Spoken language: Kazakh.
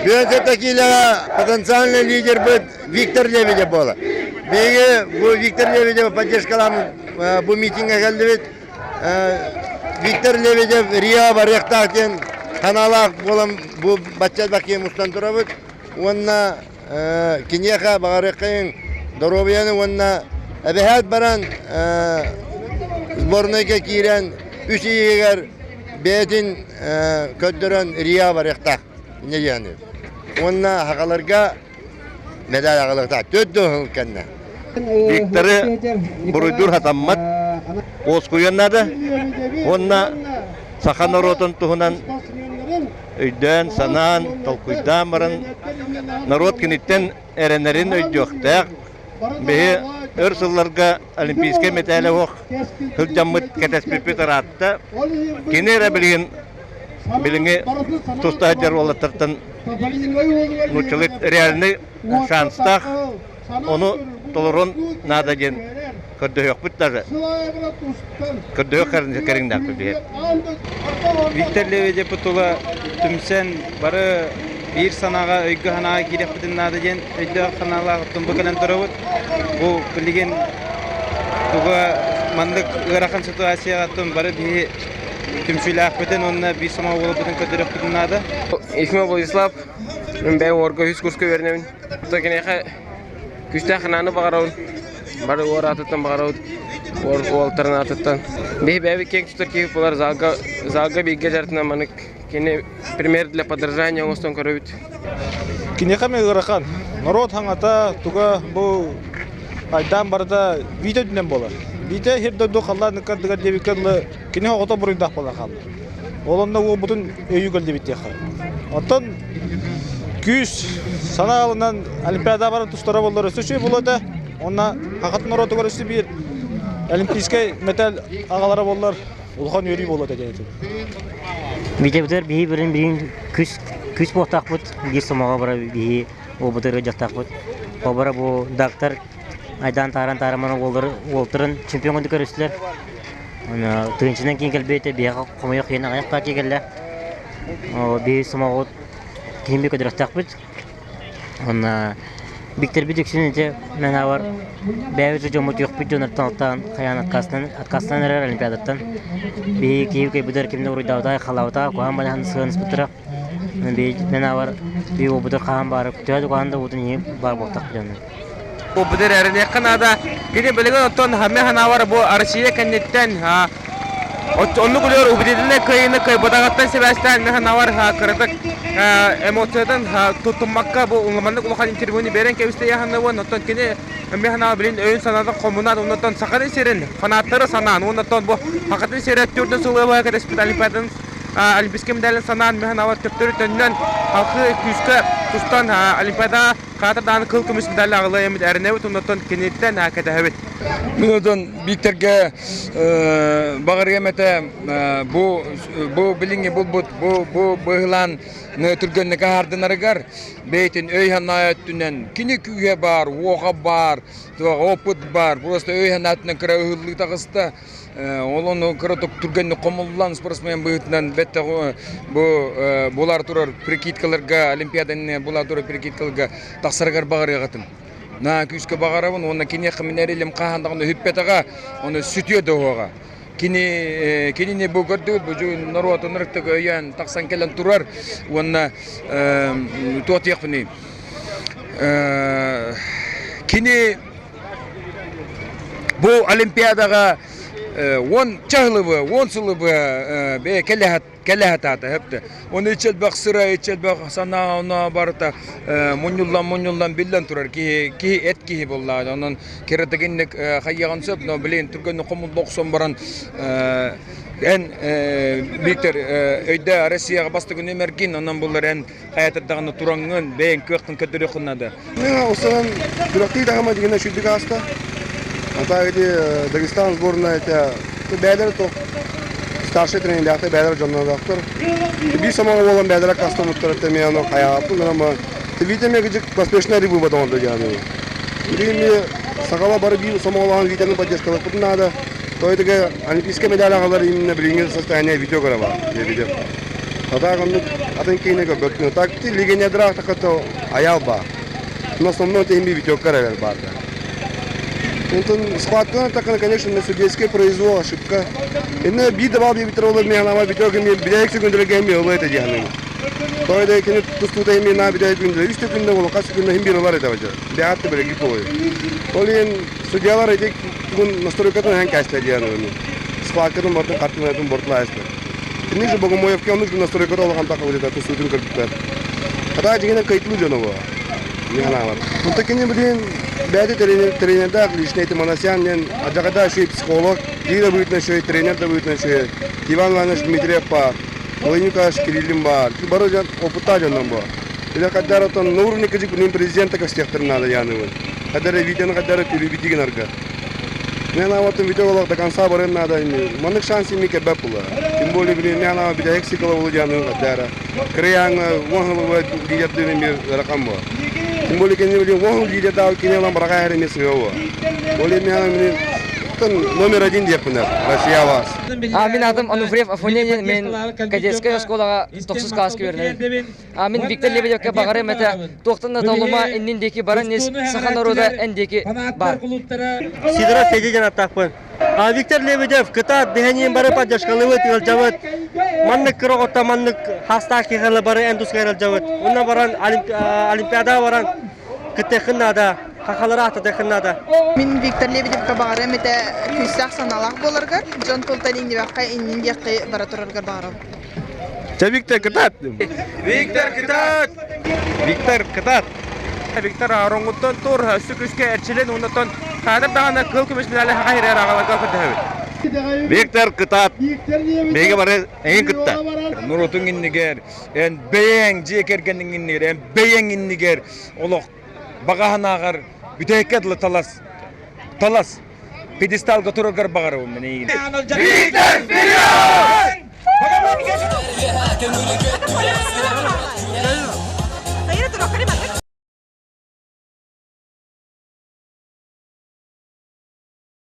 Бюджеттагилер потенциальный лидер будет Виктор Лебедев была. Bu Виктор Лебедев поддержкаламыз bu митинге келдибит. Виктор Лебедев Риа барыктактен каналак болам bu баччат бакем устан турабыт. Онна кинеха барыкын здоровьяны онна абехат баран сборныйга кирен 3 егер бетин көттөрөн Риа барыктак. Не yani. Онна хакаларга медаль агалыкта төттө кенне. Викторы буруйдур хатаммат оскуяннады. Онна сахан наротын туһунан өйдөн санан толкуйдан баран народ киниттен эренерин өйдөктәк. Бе өрсылларга олимпийский медаль ох хылжаммыт катаспипитаратта. Кинере билинге тустаҗар олаттыртын нучылык реальный шанстах onu толорон надо ден көдөйөк бит даже көдөйөк кәреңдәк бит. Виктор Лебедев путула түмсен бары бир санага өйгө ханага киреп битин надо ден өйдө ханалар тумбыкалан турабыт. Бу билген туга мандык ырахан ситуацияга тум бары би түмсүләк битен онна бир сама болуп битин көдөйөк битин надо. Исме Владислав, мен бай орга хүс курска бернемин. Токенеха күстә хананы багарау. Бары оратыттан багарау. Олтырнатыттан. Бәй кең тутар кип булар залга бигге жартына манык. Кене пример для подражания остон көрөбүт. Кинеха меграхан. Народ хаңата туга бу айдан барда видео динен болар. Видео хердо халланы кырдыга дебикеле кине ото буруйдак бола калды. Олонда ол бутун өйүгөл дебит яха. Оттон күз санаалынан олимпиада бары тустара болдор сөчөй болода. Онна хакат народу көрөсү бир олимпийский медаль агалары болдор. Улхан өрүй болода дейт. Видеодер бирин күз ботак бут бир сомага бара би о бутыры жактак бут. Обара бу доктор айдан тараманы олтырын чемпионду көрөсүлөр. Ана тынчынан кийин келбейте бияга комоёк ена аякка кегелле. Би сомого кимбек өдөрөктак бут. Ана Виктор Бедексинде мен авар бәйбіті жомут yok бит жонартан каян аткасынан эрер олимпиадаттан. Би кийге будер кимде урайдаудай халаута куан балан сыгыныс бутыра. Мен авар би о будер каан барып төдө куанда удун бар болтак жана. Бу будер эрене канада кини белеген оттон хаме ханавар бу Россия кеннеттен Onu biliyor, ubudidine kayını bodagatan Sebastian Mehanawar kırık emosyadan tutunmakka bu unlamanlık ulukan interviyonu veren keviste yahanlığı noton kini Mehanawar bilin öğün sanatın komunat ondan sakın serin fanatları sanan ondan bu hakikaten seret türden suluğu var ki respet olimpiyadan Olimpiske medalya sanan Mehanawar köptürü tönden halkı küske tustan olimpiyada Katardan kıl kümüs medalya ağlı emid erinevit ondan kinitten hakikaten evet. Bundan Viktorga bağırga mete bu bilingi bu bıhlan türgönne kahardınarıgar beytin öyhan ayetünden kini küge bar, oğa bar, oput bar, burası öyhan ayetünden kıra ıhıllığı tağısta Onun kıratık türgönne komullan sportsmen bıhıtından bette bular turar prikitkalarga, olimpiyadan bular turar prikitkalarga taqsargar bağırga gatın. Na küske bağırabın, ona kini kaminerilem kahandağını hüppetaga, onu sütüyordu oğa. Kini ne bu gördü, bu narot onurukta öyen taksan kelen turar, ona tuat yakını. Kini bu olimpiyadaga 10 çahlıbı, 10 sılıbı be kellehat ata hepte. Onu içel bak sıra içel bak sana ona barta munyullan billan turar ki et ki bolla. Onun kereteginlik hayyan söp no bilen Türkiye'nin komut 90 baran en Victor öyde Rusya'ya bastığı nömerkin ondan bunlar en hayattağını turangın beyin kökten kötürü kınadı. Ne olsan durakti daha mı digene şu digasta. Ата где Дагестан сборная это бәдер то старший тренер это бәдер жонна доктор. Би самого волан бәдер кастом уттырды мен аны каяп, но ты видите мне где поспешно рыбу потом дадяны. Время сагала бар би самого волан витамин поддержка надо. Тойдыга олимпийская медаль алар именно билингер состояние видео грава. Видео. Атаган атын кейнеге götünü takti ligene драх такато аялба. Но основном это имби видео каравер барда. Схватка так, конечно, на судейское произвол ошибка. Инна бида бал битровал механава видео геми бидайк секундре геми оло это дияны. Тойда кене тустута ими на бидайк күндө 3 күндө боло кас күндө химбиралар эде бажа. Бяатты беле гипой. Олен судьялар эдик бүгүн настройкадан хан кастла дияны. Схваткадан бортун картынатын бортлайсты. Ниже Богомоевке он нужно настройкада алган так вот это тустутун кырдыктар. Ката жигене кайтлуу жанова. Механавар. Ну такине билин бәді тренерда лишнейті Манасян мен ажағада шөй психолог, кейді бұйтын шөй тренер да бұйтын шөй, Иван Иванович Дмитриев бар, Олейникаш Кириллин бар, бары жан опыта жаннан бар. Или қаддар отын нұрын екіжік бұнын президенті кастектірін ады яны бұл. Қаддары видеоны қаддары перебітеген арқа. Мен аватын видео олақ до конца барын ады, манык шанс еме кәбәп бұла. Тем более білін, мен ава биде хексикала болу яны қаддары. Крияңы, оңғылы лидерді мен рақам бар. Тем более, кене билин, он лидер дал, кене лам барага херемес его. Более мен номер 1 депнер, Россия вас. Мен атым Ануфриев Афонин, мен кадетская школага 9 класска бердим. Мен Виктор Лебедевке багарым, это тоқтында толума инниндеки барын нес сахан народа эндеки бар. Сидора Федиден аттақпын. Виктор Лебедев кыта дегенен бары поддержкалывы тылжавыт. Маннык кыроготта маннык хаста кегеле бары эндус кайрылжавыт. Онна баран олимпиада баран кытехыннада, хакалары ататехыннада. Мен Виктор Лебедевке багарым, это күссақ саналақ болыргар. Жон Толталин дебаққа иннин деқи бара тұрыргар багарым. Виктор кытат. Виктор Кытат! Виктор Кытат! Виктор Аронгуттан тур сүкүскө эрчилен ундатан кадыр дагана кыл күмүш медали хайрар агалага кырды. Виктор Кытат. Беге бары эң кытта. Нуротун иннигер, эн бейен жекергенин иннигер, эн бейен иннигер, олох багаханагар бүтекедлы талас. Талас. Педесталга тургар багару мени. Виктор вперед!